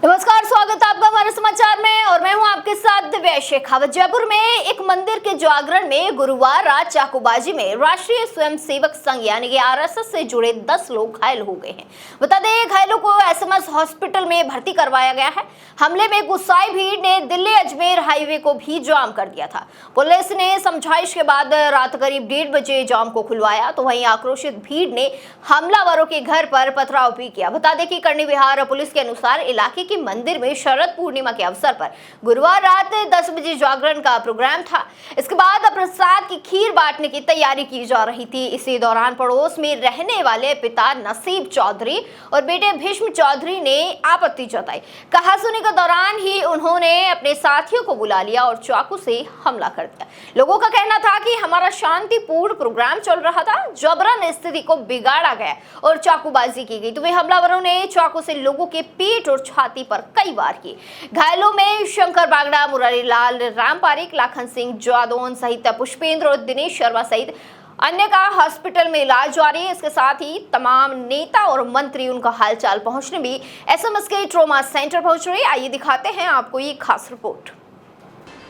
नमस्कार, स्वागत है आपका हमारे समाचार में और मैं हूं आपके साथ दिव्या शेखावत। जयपुर में एक मंदिर के जागरण में गुरुवार रात चाकूबाजी में राष्ट्रीय स्वयंसेवक संघ यानी कि आरएसएस से जुड़े 10 लोग घायल हो गए हैं। बता दें, घायलों को एसएमएस हॉस्पिटल में भर्ती करवाया गया है। हमले में गुस्साई भीड़ ने दिल्ली अजमेर हाईवे को भी जाम कर दिया था। पुलिस ने समझाइश के बाद रात करीब 1:30 बजे जाम को खुलवाया, तो वहीं आक्रोशित भीड़ ने हमलावरों के घर पर पथराव भी किया। बता दें कि कर्णी विहार पुलिस के अनुसार इलाके के मंदिर में शरद पूर्णिमा के अवसर पर गुरुवार रात 10 बजे जागरण का प्रोग्राम था। इसके बाद प्रसाद की खीर बांटने की तैयारी की जा रही थी। इसी दौरान पड़ोस में रहने वाले पिता नसीब चौधरी और बेटे भीष्म चौधरी ने आपत्ति जताई। कहासुनी के दौरान ही उन्होंने अपने साथियों को बुला लिया और चाकू से हमला कर दिया। लोगों का कहना था कि हमारा शांतिपूर्ण प्रोग्राम चल रहा था, जबरन स्थिति को बिगाड़ा गया और चाकूबाजी की गई। तो वे हमलावरों ने चाकू से लोगों के पेट और छाती पर कई बार की। घायलों में शंकर बागड़ा, मुरारी लाल, राम पारिक, लाखन सिंह जादौन सहित पुष्पेंद्र और दिनेश शर्मा सहित अन्य का हॉस्पिटल में इलाज जारी है। इसके साथ ही तमाम नेता और मंत्री उनका हालचाल पहुंचने भी एसएमएस के ट्रॉमा सेंटर पहुंच रहे। आइए दिखाते हैं आपको ये खास रिपोर्ट।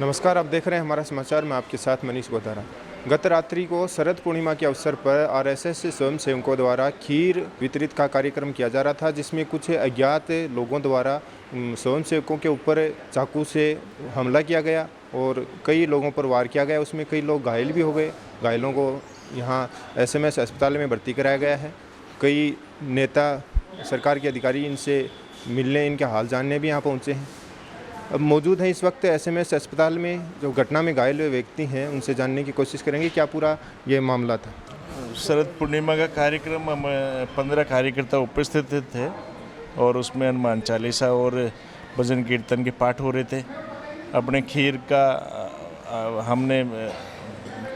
नमस्कार, आप देख रहे हैं हमारा समाचार में आपके साथ मनीष गोदारा। गत रात्रि को शरद पूर्णिमा के अवसर पर आरएसएस स्वयंसेवकों द्वारा खीर वितरित का कार्यक्रम किया जा रहा था, जिसमें कुछ अज्ञात लोगों द्वारा स्वयंसेवकों के ऊपर चाकू से हमला किया गया और कई लोगों पर वार किया गया। उसमें कई लोग घायल भी हो गए। घायलों को यहाँ एसएमएस अस्पताल में भर्ती कराया गया है। कई नेता, सरकार के अधिकारी इनसे मिलने, इनके हाल जानने भी यहाँ पहुँचे हैं। अब मौजूद हैं इस वक्त एसएमएस अस्पताल में जो घटना में घायल हुए व्यक्ति हैं, उनसे जानने की कोशिश करेंगे क्या पूरा ये मामला था। शरद पूर्णिमा का कार्यक्रम हम 15 कार्यकर्ता उपस्थित थे और उसमें हनुमान चालीसा और भजन कीर्तन के पाठ हो रहे थे। अपने खीर का हमने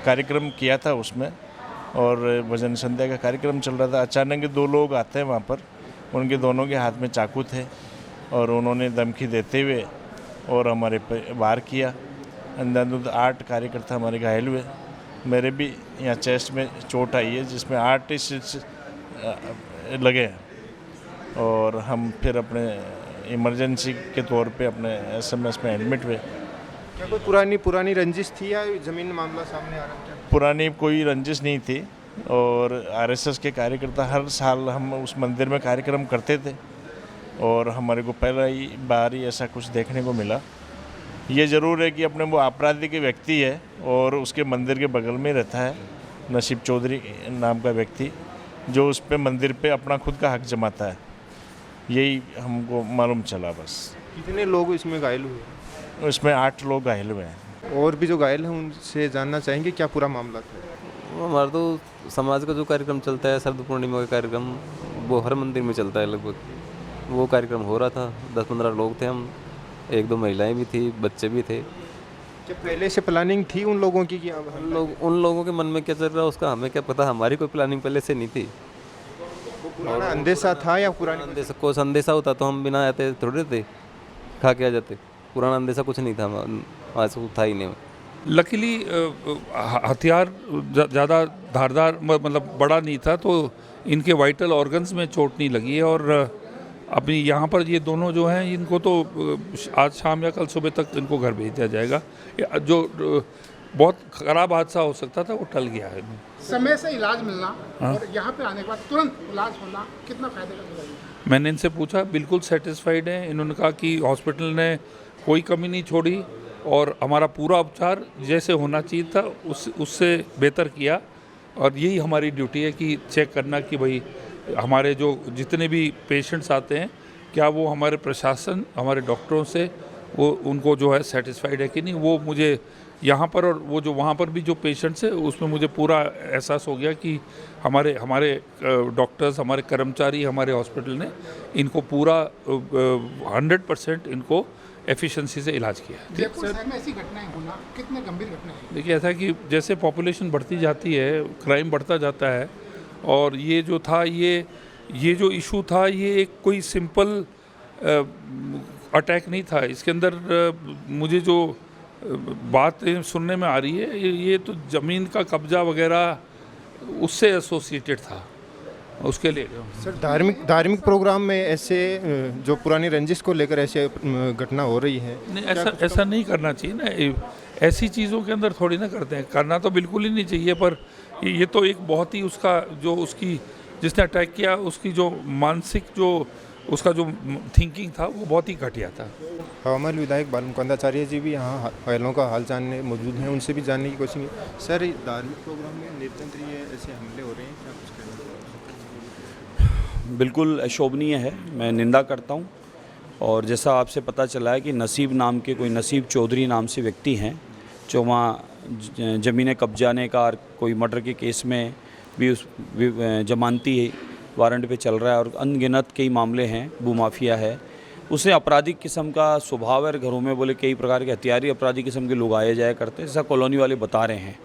कार्यक्रम किया था उसमें, और भजन संध्या का कार्यक्रम चल रहा था। अचानक 2 लोग आते हैं वहाँ पर, उनके दोनों के हाथ में चाकू थे और उन्होंने धमकी देते हुए और हमारे पे वार किया। अंदाज़ 8 कार्यकर्ता हमारे घायल हुए। मेरे भी यहाँ चेस्ट में चोट आई है, जिसमें 8 स्टिच लगे हैं और हम फिर अपने इमरजेंसी के तौर पे अपने एसएमएस में एडमिट हुए। क्या कोई पुरानी रंजिश थी या ज़मीन मामला सामने आ रहा था? पुरानी कोई रंजिश नहीं थी और आरएसएस के कार्यकर्ता हर साल हम उस मंदिर में कार्यक्रम करते थे और हमारे को पहला ही बार ही ऐसा कुछ देखने को मिला। ये ज़रूर है कि अपने वो आपराधिक व्यक्ति है और उसके मंदिर के बगल में रहता है नसीब चौधरी नाम का व्यक्ति, जो उस पे मंदिर पे अपना खुद का हक जमाता है। यही हमको मालूम चला बस। कितने लोग इसमें घायल हुए? इसमें 8 लोग घायल हुए हैं। और भी जो घायल हैं उनसे जानना चाहेंगे क्या पूरा मामला था। वो हमारा तो समाज का जो कार्यक्रम चलता है, शरद पूर्णिमा का कार्यक्रम, वो हर मंदिर में चलता है लगभग। वो कार्यक्रम हो रहा था, 10-15 लोग थे हम, 1-2 महिलाएं भी थी, बच्चे भी थे। क्या पहले से प्लानिंग थी उन लोगों की? उन लोगों के मन में क्या चल रहा है उसका हमें क्या पता। हमारी कोई प्लानिंग पहले से नहीं थी। पुराना अंदेशा था या पुराना अंदेशा? कोई अंदेशा होता तो हम बिना आते थोड़े थे, खा के आ जाते। पुराना अंदेशा कुछ नहीं था, आज था ही नहीं। लकीली हथियार ज़्यादा धारदार मतलब बड़ा नहीं था, तो इनके वाइटल ऑर्गन्स में चोट नहीं लगी है। और अभी यहाँ पर ये दोनों जो हैं, इनको तो आज शाम या कल सुबह तक इनको घर भेज दिया जाएगा। जो बहुत ख़राब हादसा हो सकता था वो टल गया है। समय से इलाज मिलना और यहाँ पे आने के बाद तुरंत इलाज होना कितना फायदे का है? मैंने इनसे पूछा, बिल्कुल सेटिस्फाइड हैं। इन्होंने कहा कि हॉस्पिटल ने कोई कमी नहीं छोड़ी और हमारा पूरा उपचार जैसे होना चाहिए था उससे बेहतर किया। और यही हमारी ड्यूटी है कि चेक करना कि भाई हमारे जो जितने भी पेशेंट्स आते हैं, क्या वो हमारे प्रशासन, हमारे डॉक्टरों से वो उनको जो है सेटिस्फाइड है कि नहीं। वो मुझे यहाँ पर और वो जो वहाँ पर भी जो पेशेंट्स है, उसमें मुझे पूरा एहसास हो गया कि हमारे डॉक्टर्स, हमारे कर्मचारी, हमारे हॉस्पिटल ने इनको पूरा 100% इनको एफिशिएंसी से इलाज किया है। जयपुर शहर में ऐसी घटनाएं होना कितने गंभीर घटनाएं हैं? देखिए, ऐसा कि जैसे पॉपुलेशन बढ़ती जाती है, क्राइम बढ़ता जाता है, और ये जो था ये जो इशू था, ये एक कोई सिंपल अटैक नहीं था। इसके अंदर मुझे जो बात सुनने में आ रही है, ये तो ज़मीन का कब्जा वगैरह उससे एसोसिएटेड था। उसके लिए सर धार्मिक प्रोग्राम में ऐसे जो पुरानी रंजिश को लेकर ऐसे घटना हो रही है, नहीं, ऐसा नहीं करना चाहिए ना। ऐसी चीज़ों के अंदर थोड़ी ना करते हैं, करना तो बिल्कुल ही नहीं चाहिए। पर ये तो एक बहुत ही उसका जो उसकी जिसने अटैक किया उसकी जो मानसिक जो उसका जो थिंकिंग था वो बहुत ही घटिया था। हवामहल विधायक बालमुकुंदाचार्य जी भी यहाँ घायलों का हाल जानने मौजूद हैं, उनसे भी जानने की कोशिश की। सर, धार्मिक प्रोग्राम में निर्तंत्रीय ऐसे हमले हो रहे हैं, क्या कुछ कहना चाहिए? बिल्कुल शोभनीय है, मैं निंदा करता हूँ। और जैसा आपसे पता चला है कि नसीब नाम के कोई नसीब चौधरी नाम से व्यक्ति हैं जो वहाँ ज़मीनें कब्जाने का और कोई मर्डर के केस में भी उस जमानती वारंट पे चल रहा है और अनगिनत कई मामले हैं, भूमाफिया है। उसे आपराधिक किस्म का स्वभाव है। घरों में बोले कई प्रकार के हथियारी अपराधी किस्म के लोग आए जाया करते हैं, जैसा कॉलोनी वाले बता रहे हैं।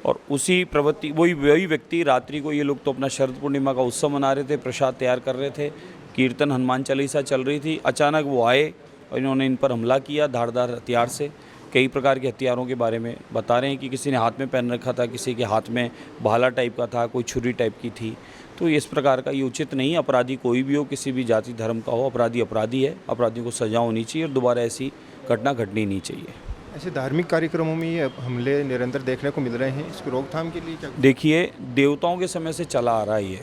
और उसी प्रवृत्ति वही व्यक्ति रात्रि को ये लोग तो अपना शरद पूर्णिमा का उत्सव मना रहे थे, प्रसाद तैयार कर रहे थे, कीर्तन हनुमान चालीसा चल रही थी। अचानक वो आए और इन्होंने इन पर हमला किया धारदार हथियार से। कई प्रकार के हथियारों के बारे में बता रहे हैं कि किसी ने हाथ में पहन रखा था, किसी के हाथ में भाला टाइप का था, कोई छुरी टाइप की थी। तो इस प्रकार का ये उचित नहीं। अपराधी कोई भी हो, किसी भी जाति धर्म का हो, अपराधी अपराधी है। अपराधियों को सजा होनी चाहिए और दोबारा ऐसी घटना घटनी नहीं चाहिए। ऐसे धार्मिक कार्यक्रमों में ये हमले निरंतर देखने को मिल रहे हैं, इसकी रोकथाम के लिए क्या? देखिए, देवताओं के समय से चला आ रहा है ये।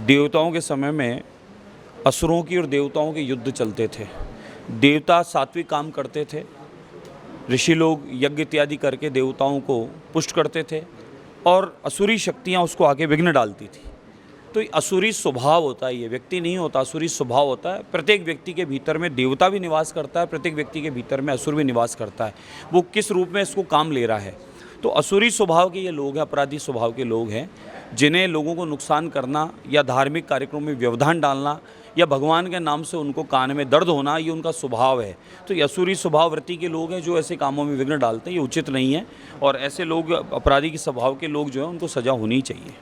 देवताओं के समय में असुरों की और देवताओं के युद्ध चलते थे। देवता सात्विक काम करते थे, ऋषि लोग यज्ञ इत्यादि करके देवताओं को पुष्ट करते थे और असुरी शक्तियाँ उसको आगे विघ्न डालती थी। तो असुरी स्वभाव होता है, ये व्यक्ति नहीं होता, असुरी स्वभाव होता है। प्रत्येक व्यक्ति के भीतर में देवता भी निवास करता है, प्रत्येक व्यक्ति के भीतर में असुर भी निवास करता है। वो किस रूप में इसको काम ले रहा है। तो असुरी स्वभाव के ये लोग हैं, अपराधी स्वभाव के लोग हैं, जिन्हें लोगों को नुकसान करना या धार्मिक कार्यक्रमों में व्यवधान डालना या भगवान के नाम से उनको कान में दर्द होना, ये उनका स्वभाव है। तो ये असुरी स्वभाववृत्ति के लोग हैं जो ऐसे कामों में विघ्न डालते हैं, ये उचित नहीं है। और ऐसे लोग, अपराधी के स्वभाव के लोग जो हैं, उनको सज़ा होनी चाहिए।